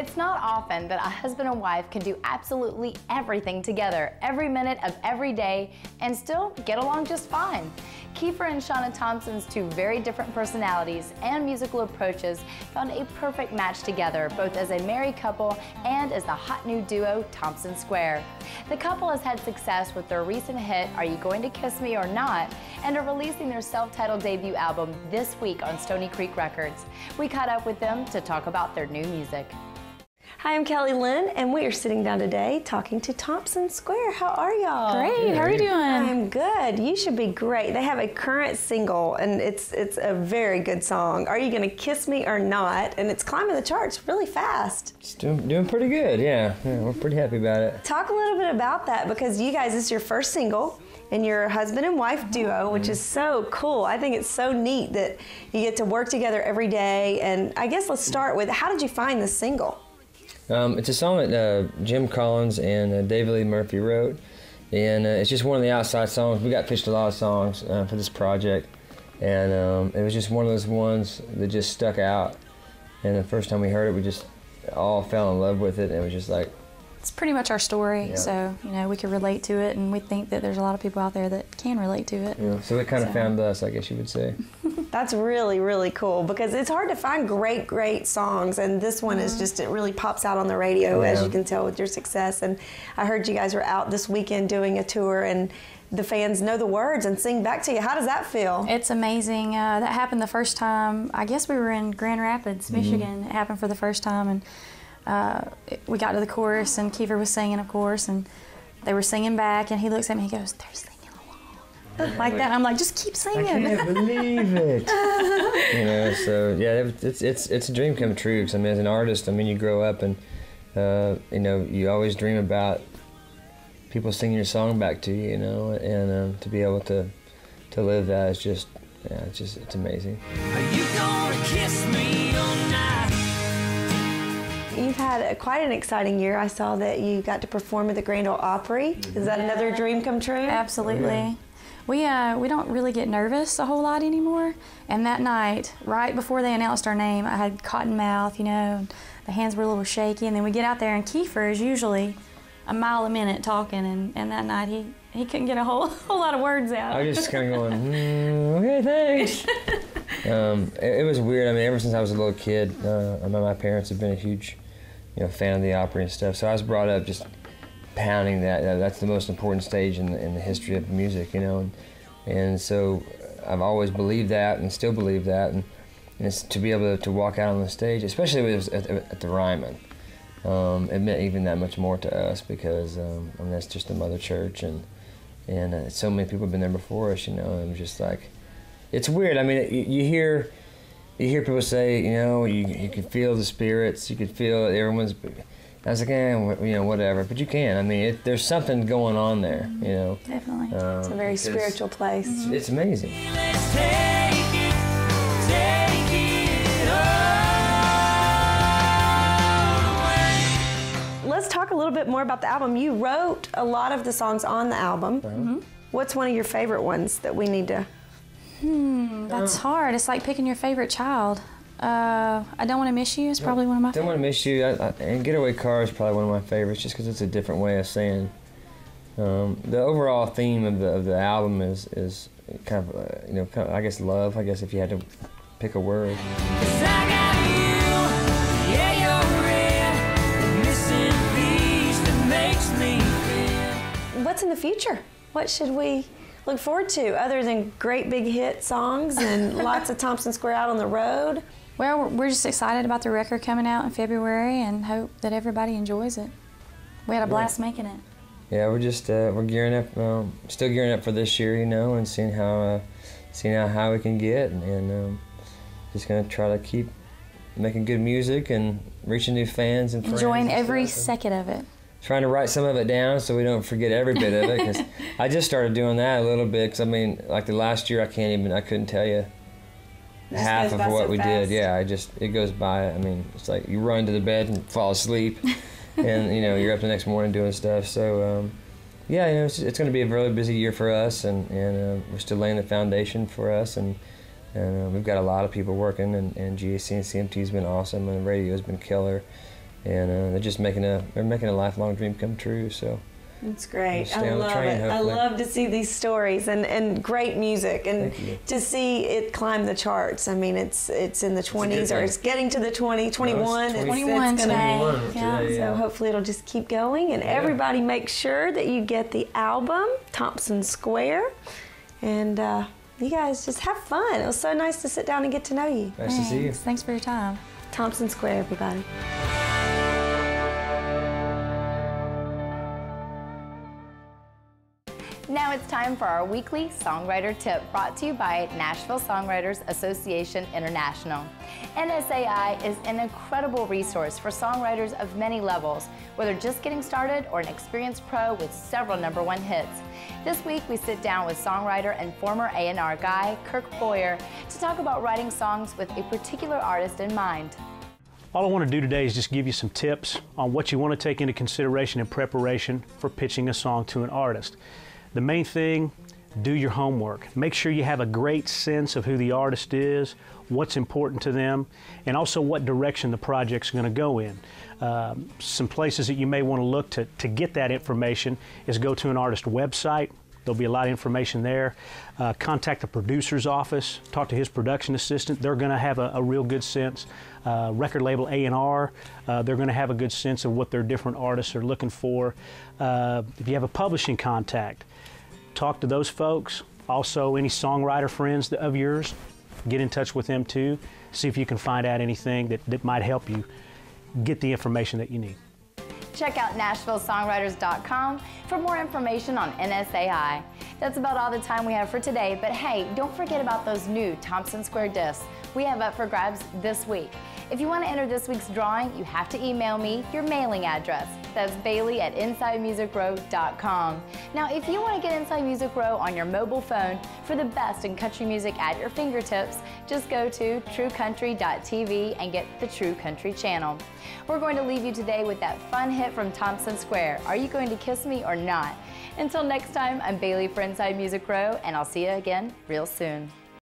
It's not often that a husband and wife can do absolutely everything together, every minute of every day, and still get along just fine. Keifer and Shawna Thompson's two very different personalities and musical approaches found a perfect match together, both as a married couple and as the hot new duo Thompson Square. The couple has had success with their recent hit, Are You Going to Kiss Me or Not?, and are releasing their self-titled debut album this week on Stoney Creek Records. We caught up with them to talk about their new music. Hi, I'm Kelly Lynn, and we are sitting down today talking to Thompson Square. How are y'all? Great. How are you doing? I'm good. You should be great. They have a current single, and it's a very good song. Are You Gonna Kiss Me or Not? And it's climbing the charts really fast. It's doing pretty good, yeah. We're pretty happy about it. Talk a little bit about that, because you guys, this is your first single, and you're a husband and wife duo, which is so cool. I think it's so neat that you get to work together every day. And I guess let's start with, how did you find this single? It's a song that Jim Collins and David Lee Murphy wrote, and it's just one of the outside songs. We got pitched a lot of songs for this project, and it was just one of those ones that just stuck out. And the first time we heard it, we just all fell in love with it, and it was just like... It's pretty much our story, yeah. So we can relate to it, and we think that there's a lot of people out there that can relate to it. Yeah, so it kind of found us, I guess you would say. That's really, really cool, because it's hard to find great songs, and this one is just, it really pops out on the radio, as you can tell with your success. And I heard you guys were out this weekend doing a tour, and the fans know the words and sing back to you. How does that feel? It's amazing. That happened the first time, I guess we were in Grand Rapids, Michigan. It happened for the first time, and we got to the chorus, and Keifer was singing, of course, and they were singing back, and he looks at me, he goes, "They're singing along." Like that. I'm like, just keep singing. I can't believe it. So yeah, it's a dream come true. Because I mean, as an artist, I mean, you grow up and you always dream about people singing your song back to you, and to be able to live that is just, it's amazing. Are you gonna kiss me or not? You've had quite an exciting year. I saw that you got to perform at the Grand Ole Opry. Is that another dream come true? Absolutely. Yeah. We don't really get nervous a whole lot anymore. And that night, right before they announced our name, I had cotton mouth, and the hands were a little shaky. And then we get out there, and Keifer is usually a mile a minute talking, and that night he couldn't get a whole lot of words out. I was just kind of going, okay, thanks. It was weird. I mean, ever since I was a little kid, my parents have been a huge fan of the opera and stuff. So I was brought up just pounding that. That's the most important stage in the history of music, and so I've always believed that and still believe that. And it's to be able to walk out on the stage, especially when it was at the Ryman, it meant even that much more to us, because that's just the mother church, and so many people have been there before us, and it was just like, it's weird. I mean, you hear people say, you can feel the spirits, you could feel everyone's. I was like, whatever. But you can. I mean, there's something going on there, Definitely. It's a very spiritual place. It's amazing. Let's take it all away. Let's talk a little bit more about the album. You wrote a lot of the songs on the album. What's one of your favorite ones that we need to... That's hard. It's like picking your favorite child. I Don't Want to Miss You is probably one of my favorites. Don't Want to Miss You, and Getaway Car is probably one of my favorites, just because it's a different way of saying. The overall theme of the album is kind of, I guess, love, I guess, if you had to pick a word. 'Cause I got you, yeah, you're red, missing piece that makes me feel. What's in the future? What should we look forward to, other than great big hit songs and lots of Thompson Square out on the road? Well, we're just excited about the record coming out in February, and hope that everybody enjoys it. We had a blast making it. Yeah, we're just we're gearing up, still gearing up for this year, and seeing how we can get, and just gonna try to keep making good music and reaching new fans and friends. Enjoying every second of it. Trying to write some of it down so we don't forget every bit of it, because I just started doing that a little bit, because I mean, like the last year, I couldn't tell you half of what we did. Yeah, it goes by. I mean, it's like you run to the bed and fall asleep, and you're up the next morning doing stuff. So yeah, it's going to be a really busy year for us, and we're still laying the foundation for us, and we've got a lot of people working, and GAC and CMT's been awesome, and the radio's been killer. and they're making a lifelong dream come true. So. It's great. Stay I on the love train, it. hopefully. I love to see these stories and great music and to see it climb the charts. I mean, it's in the 20s or it's getting to the 21. No, it's 21 it's gonna, today. So hopefully it'll just keep going. And everybody make sure that you get the album, Thompson Square. And you guys just have fun. It was so nice to sit down and get to know you. Nice to see you. Thanks for your time. Thompson Square, everybody. Now it's time for our weekly songwriter tip, brought to you by Nashville Songwriters Association International. NSAI is an incredible resource for songwriters of many levels, whether just getting started or an experienced pro with several #1 hits. This week we sit down with songwriter and former A&R guy Kirk Boyer to talk about writing songs with a particular artist in mind. All I want to do today is just give you some tips on what you want to take into consideration in preparation for pitching a song to an artist. The main thing, do your homework. Make sure you have a great sense of who the artist is, what's important to them, and also what direction the project's going to go in. Some places that you may want to look to get that information is go to an artist website. There'll be a lot of information there. Contact the producer's office, talk to his production assistant. They're going to have a real good sense. Record label A&R, they're going to have a good sense of what their different artists are looking for. If you have a publishing contact, talk to those folks. Also, any songwriter friends of yours, get in touch with them too. See if you can find out anything that might help you get the information that you need. Check out NashvilleSongwriters.com for more information on NSAI. That's about all the time we have for today, but hey, don't forget about those new Thompson Square discs we have up for grabs this week. If you want to enter this week's drawing, you have to email me your mailing address. That's Bailey@InsideMusicRow.com. Now, if you want to get Inside Music Row on your mobile phone for the best in country music at your fingertips, just go to truecountry.tv and get the True Country channel. We're going to leave you today with that fun hit from Thompson Square, Are You Going to Kiss Me or Not? Until next time, I'm Bailey for Inside Music Row, and I'll see you again real soon.